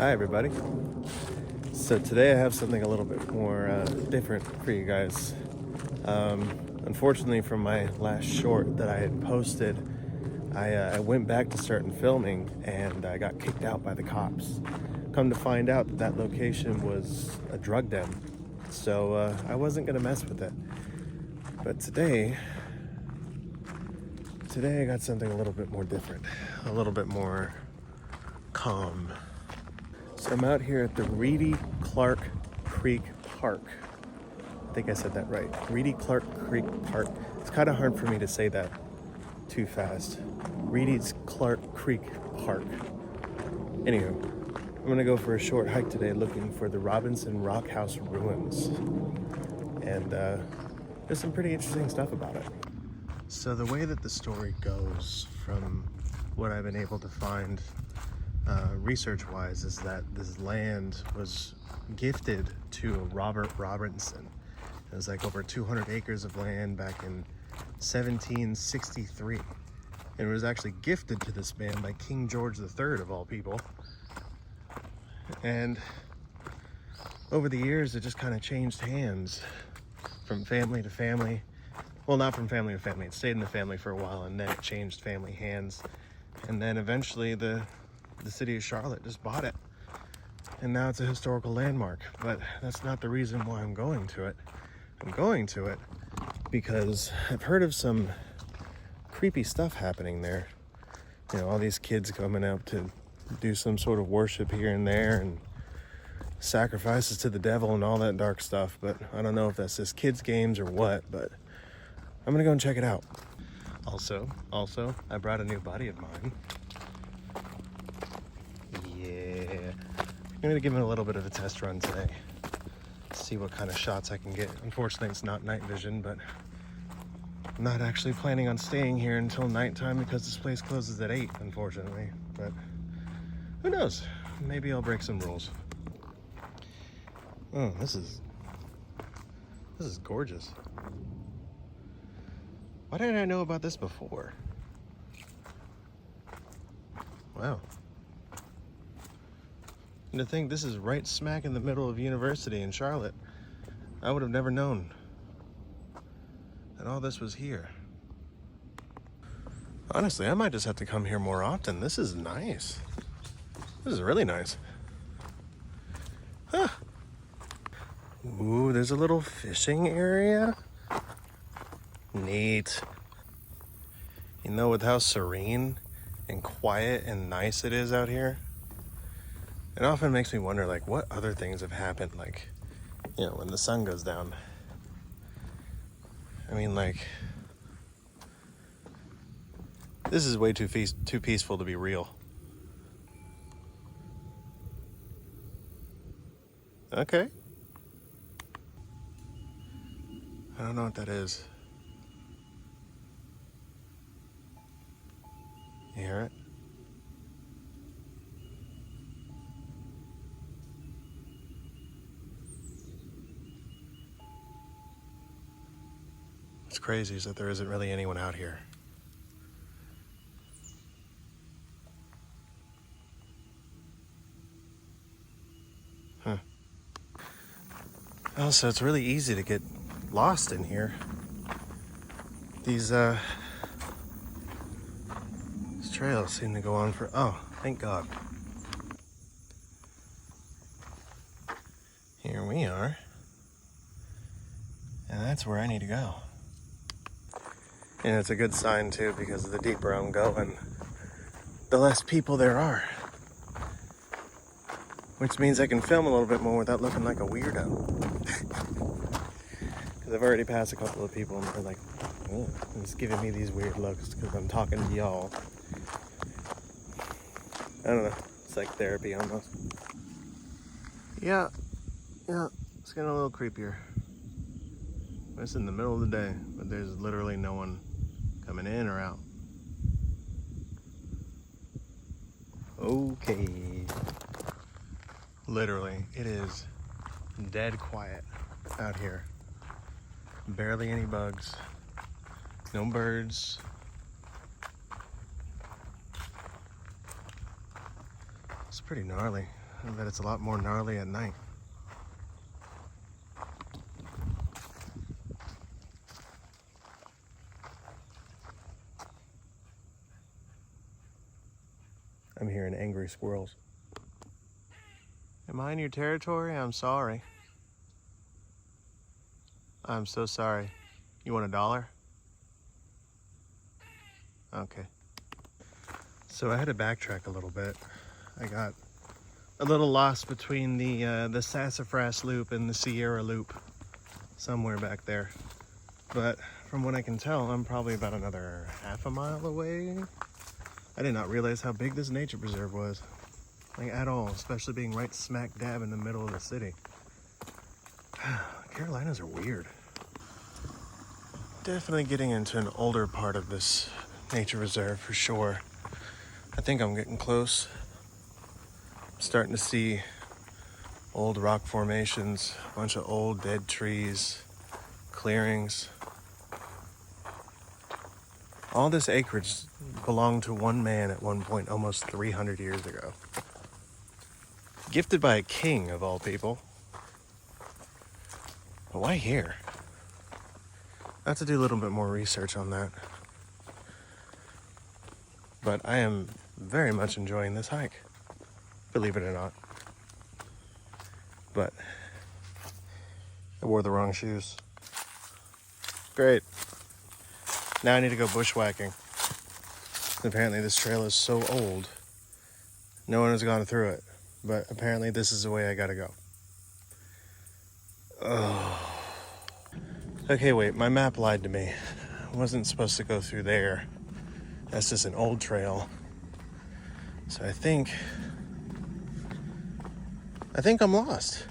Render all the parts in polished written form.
Hi everybody. So today I have something a little bit more different for you guys. Unfortunately, from my last short that I had posted, I went back to start filming and I got kicked out by the cops. Come to find out that that location was a drug den, so I wasn't gonna mess with it. But today I got something a little bit more different, a little bit more calm. So I'm out here at the Reedy Clark Creek Park. I think I said that right. Reedy Clark Creek Park. It's kind of hard for me to say that too fast. Reedy's Clark Creek Park. Anywho, I'm gonna go for a short hike today looking for the Robinson Rockhouse Ruins. And there's some pretty interesting stuff about it. So the way that the story goes, from what I've been able to find research-wise, is that this land was gifted to Robert Robinson. It was like over 200 acres of land back in 1763. And it was actually gifted to this man by King George III, of all people. And over the years, it just kind of changed hands from family to family. Well, not from family to family. It stayed in the family for a while, and then it changed family hands. And then eventually the city of Charlotte just bought it. And now it's a historical landmark. But that's not the reason why I'm going to it. I'm going to it because I've heard of some creepy stuff happening there. You know, all these kids coming up to do some sort of worship here and there, and sacrifices to the devil and all that dark stuff. But I don't know if that's just kids' games or what, but I'm gonna go and check it out. Also, I brought a new buddy of mine. Yeah. I'm gonna give him a little bit of a test run today. See what kind of shots I can get. Unfortunately, it's not night vision, but I'm not actually planning on staying here until nighttime because this place closes at 8, unfortunately. But who knows? Maybe I'll break some rules. Oh, this is gorgeous. Why didn't I know about this before? Wow. And to think this is right smack in the middle of University in Charlotte. I would have never known that all this was here. Honestly, I might just have to come here more often. This is nice. This is really nice. Huh. Ooh, there's a little fishing area. Neat. You know, with how serene and quiet and nice it is out here, it often makes me wonder, like, what other things have happened, like, you know, when the sun goes down. I mean, like, this is way too peaceful to be real. Okay. I don't know what that is. You hear it? What's crazy is that there isn't really anyone out here. Huh. Also, it's really easy to get lost in here. These trails seem to go on for, oh, thank God. Here we are. And that's where I need to go. And it's a good sign too, because the deeper I'm going, the less people there are. Which means I can film a little bit more without looking like a weirdo. Because I've already passed a couple of people and they're like, oh, it's giving me these weird looks because I'm talking to y'all. I don't know, it's like therapy almost. Yeah, it's getting a little creepier. It's in the middle of the day, but there's literally no one coming in or out. Okay. Literally, it is dead quiet out here. Barely any bugs, no birds. It's pretty gnarly. I bet it's a lot more gnarly at night. I'm hearing angry squirrels. Am I in your territory? I'm sorry. I'm so sorry. You want $1? Okay. So I had to backtrack a little bit. I got a little lost between the Sassafras Loop and the Sierra Loop, somewhere back there. But from what I can tell, I'm probably about another half a mile away. I did not realize how big this nature preserve was, like at all, especially being right smack dab in the middle of the city. Carolinas are weird. Definitely getting into an older part of this nature reserve for sure. I think I'm getting close. I'm starting to see old rock formations, a bunch of old dead trees, clearings. All this acreage belonged to one man at one point almost 300 years ago. Gifted by a king of all people. But why here? I have to do a little bit more research on that. But I am very much enjoying this hike, believe it or not. But I wore the wrong shoes. Great. Now I need to go bushwhacking. Apparently this trail is so old, no one has gone through it. But apparently this is the way I gotta go. Oh. Okay, wait, my map lied to me. I wasn't supposed to go through there. That's just an old trail. So I think I'm lost.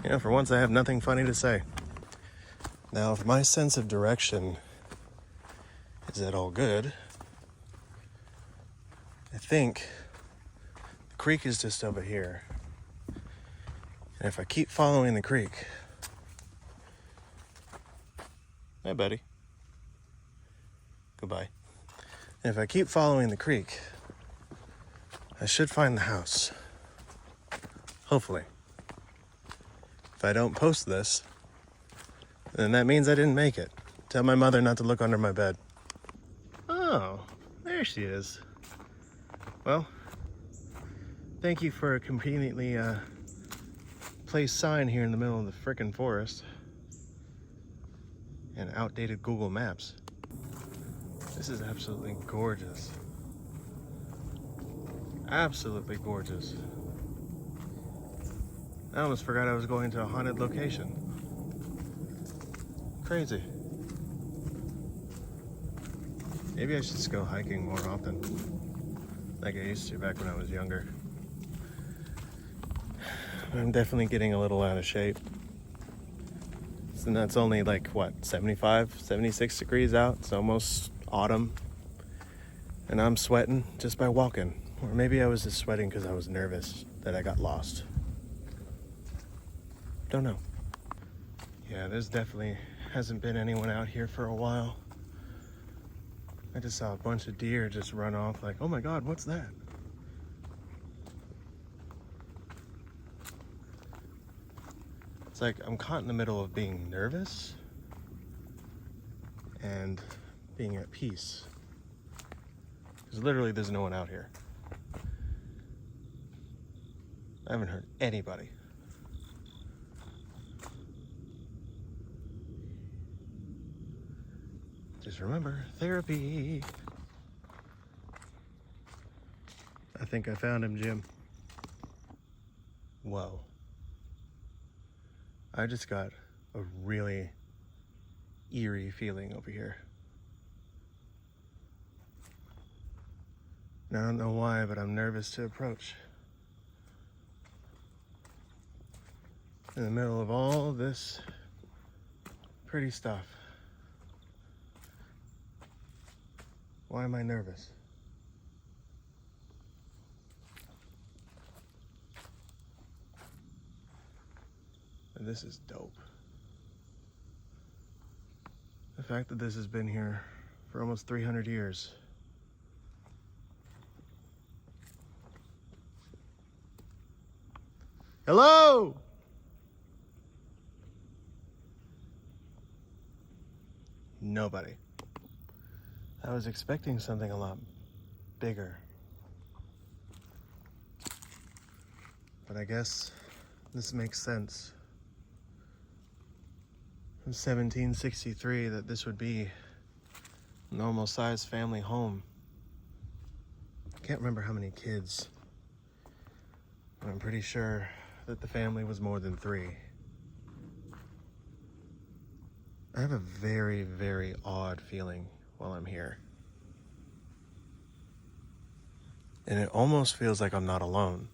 You know, for once I have nothing funny to say. Now, if my sense of direction is at all good, I think the creek is just over here. And if I keep following the creek... Hi, buddy. Goodbye. And if I keep following the creek, I should find the house. Hopefully. If I don't post this, then that means I didn't make it. Tell my mother not to look under my bed. Oh, there she is. Well, thank you for a conveniently placed sign here in the middle of the frickin' forest. And outdated Google Maps. This is absolutely gorgeous. Absolutely gorgeous. I almost forgot I was going to a haunted location. Crazy. Maybe I should just go hiking more often, like I used to back when I was younger. I'm definitely getting a little out of shape. And that's only like, what, 75, 76 degrees out. It's almost autumn. And I'm sweating just by walking. Or maybe I was just sweating because I was nervous that I got lost. Don't know. Yeah, there's definitely hasn't been anyone out here for a while. I just saw a bunch of deer just run off like, oh my God, what's that? It's like I'm caught in the middle of being nervous and being at peace. Because literally there's no one out here. I haven't heard anybody. Just remember, therapy. I think I found him, Jim. Whoa. I just got a really eerie feeling over here. And I don't know why, but I'm nervous to approach. In the middle of all this pretty stuff. Why am I nervous? And this is dope. The fact that this has been here for almost 300 years. Hello? Nobody. I was expecting something a lot bigger. But I guess this makes sense. From 1763 that this would be a normal sized family home. I can't remember how many kids. But I'm pretty sure that the family was more than 3. I have a very, very odd feeling while I'm here. And it almost feels like I'm not alone.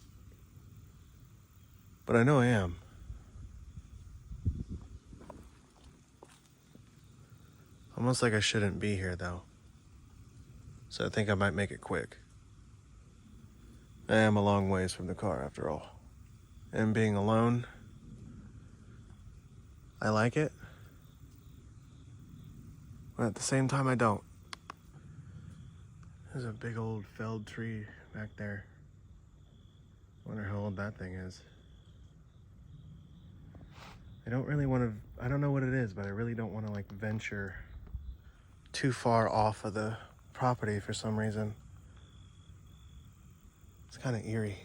But I know I am. Almost like I shouldn't be here though. So I think I might make it quick. I am a long ways from the car after all. And being alone, I like it. But at the same time, I don't. There's a big old felled tree back there. Wonder how old that thing is. I don't really want to, I don't know what it is, but I really don't want to like venture too far off of the property for some reason. It's kind of eerie.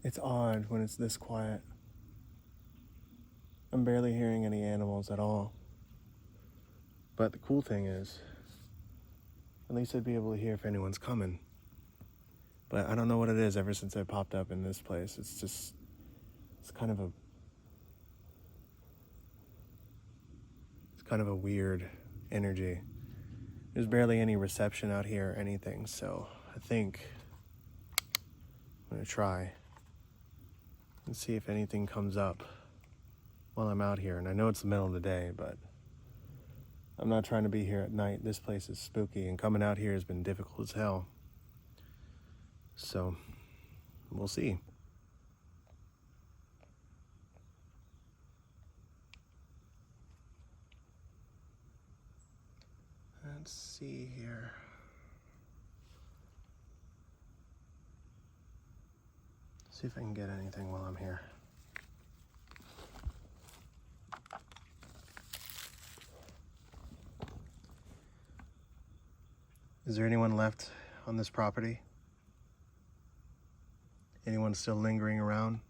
It's odd when it's this quiet. I'm barely hearing any animals at all. But the cool thing is, at least I'd be able to hear if anyone's coming. But I don't know what it is ever since I popped up in this place. It's kind of a weird energy. There's barely any reception out here or anything, so I think I'm gonna try and see if anything comes up while I'm out here. And I know it's the middle of the day, but I'm not trying to be here at night. This place is spooky, and coming out here has been difficult as hell. So, we'll see. Let's see here. See if I can get anything while I'm here. Is there anyone left on this property? Anyone still lingering around?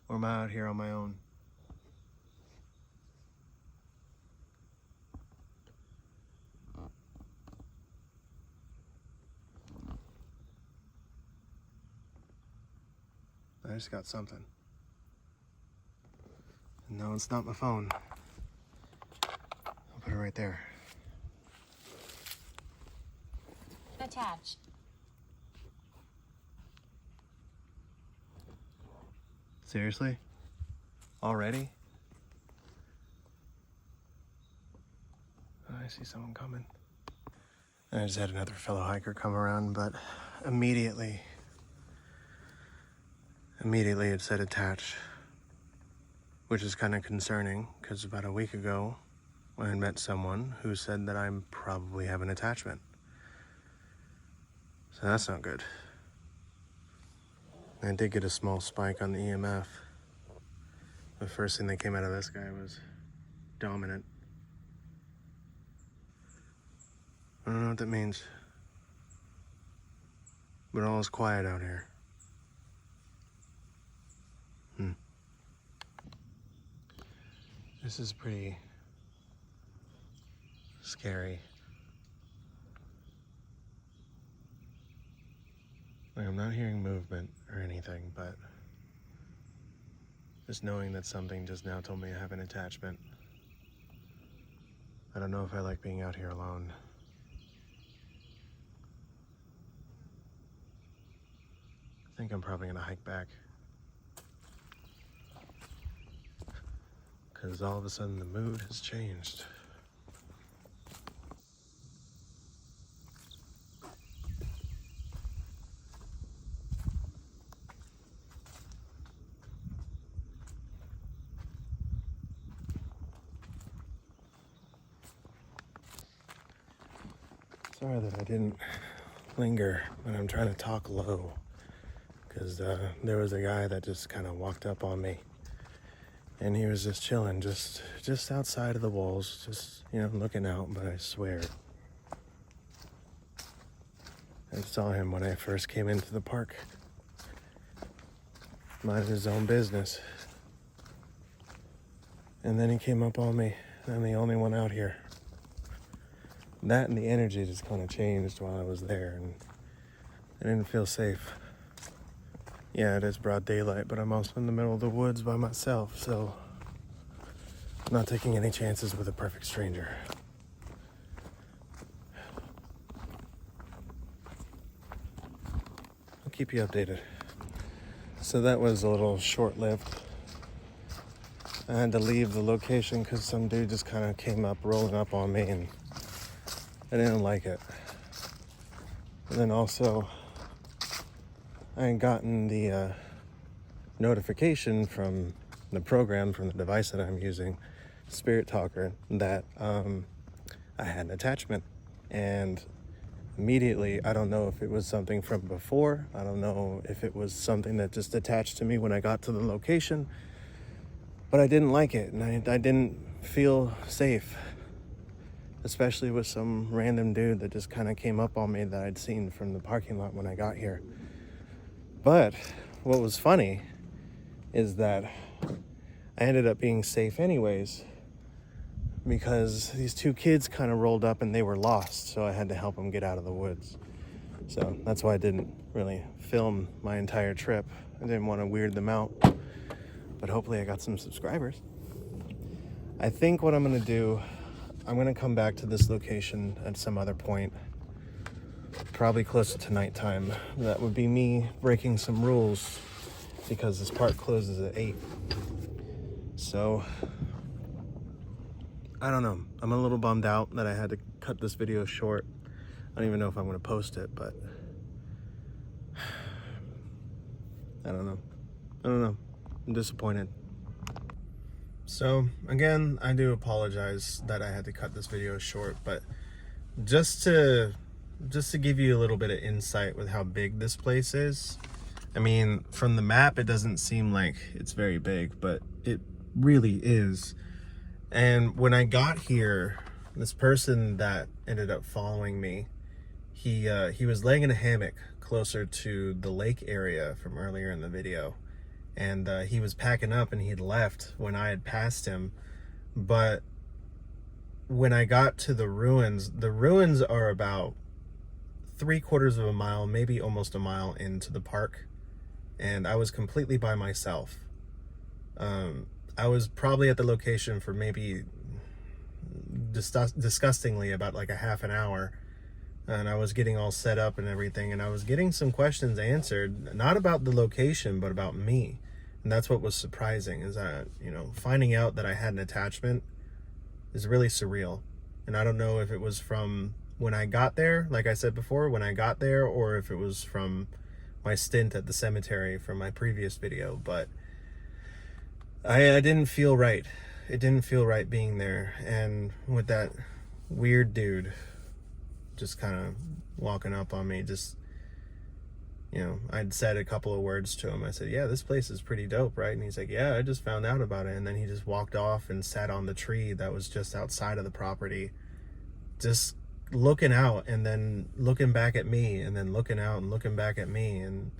Or am I out here on my own? I just got something. No, it's not my phone. I'll put it right there. Attached. Seriously? Already? Oh, I see someone coming. I just had another fellow hiker come around, but immediately it said attach, which is kind of concerning because about a week ago I had met someone who said that I probably have an attachment. So that's not good. I did get a small spike on the EMF. The first thing that came out of this guy was dominant. I don't know what that means, but all is quiet out here. This is pretty scary. Like, I'm not hearing movement or anything, but just knowing that something just now told me I have an attachment. I don't know if I like being out here alone. I think I'm probably gonna hike back. Because all of a sudden the mood has changed. Sorry that I didn't linger, but I'm trying to talk low because there was a guy that just kind of walked up on me, and he was just chilling, just outside of the walls, just looking out. But I swear, I saw him when I first came into the park, minding his own business, and then he came up on me. I'm the only one out here. That and the energy just kind of changed while I was there, and I didn't feel safe. Yeah, it is broad daylight, but I'm also in the middle of the woods by myself, so I'm not taking any chances with a perfect stranger. I'll keep you updated. So that was a little short-lived. I had to leave the location because some dude just kind of came up, rolling up on me, and I didn't like it. And then also, I had gotten the notification from the program, from the device that I'm using, Spirit Talker, that I had an attachment. And immediately, I don't know if it was something from before. I don't know if it was something that just attached to me when I got to the location. But I didn't like it, and I didn't feel safe. Especially with some random dude that just kind of came up on me that I'd seen from the parking lot when I got here. But what was funny is that I ended up being safe anyways, because these two kids kind of rolled up and they were lost, so I had to help them get out of the woods. So that's why I didn't really film my entire trip. I didn't want to weird them out, but hopefully I got some subscribers. I think what I'm going to do, I'm going to come back to this location at some other point, probably closer to nighttime. That would be me breaking some rules because this park closes at 8. So, I don't know. I'm a little bummed out that I had to cut this video short. I don't even know if I'm going to post it, but I don't know. I'm disappointed. So, again, I do apologize that I had to cut this video short, but just to give you a little bit of insight with how big this place is. I mean, from the map, it doesn't seem like it's very big, but it really is. And when I got here, this person that ended up following me, he was laying in a hammock closer to the lake area from earlier in the video. And he was packing up and he'd left when I had passed him. But when I got to the ruins are about 3/4 of a mile, maybe almost a mile into the park. And I was completely by myself. I was probably at the location for maybe disgustingly about like a half an hour. And I was getting all set up and everything. And I was getting some questions answered, not about the location, but about me. And that's what was surprising, is that, finding out that I had an attachment is really surreal. And I don't know if it was from when I got there, like I said before, when I got there, or if it was from my stint at the cemetery from my previous video, but I didn't feel right. It didn't feel right being there. And with that weird dude just kind of walking up on me, I'd said a couple of words to him. I said, yeah, this place is pretty dope, right? And he's like, yeah, I just found out about it. And then he just walked off and sat on the tree that was just outside of the property, just looking out and then looking back at me, and then looking out and looking back at me. And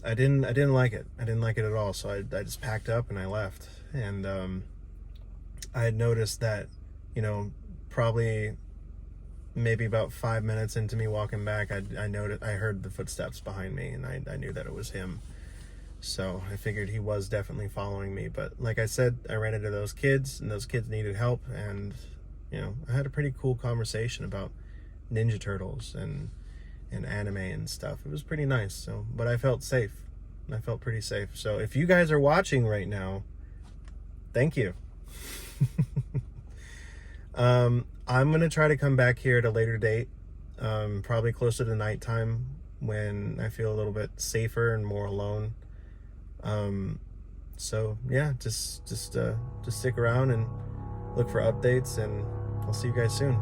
I didn't like it. I didn't like it at all. So I just packed up and I left. And I had noticed that, probably maybe about 5 minutes into me walking back, I heard the footsteps behind me, and I knew that it was him. So I figured he was definitely following me. But like I said, I ran into those kids, and those kids needed help. And, I had a pretty cool conversation about Ninja Turtles and anime and stuff. It was pretty nice. So, but I felt safe. I felt pretty safe. So if you guys are watching right now, thank you. I'm going to try to come back here at a later date, probably closer to nighttime, when I feel a little bit safer and more alone. So yeah, just stick around and look for updates, and I'll see you guys soon.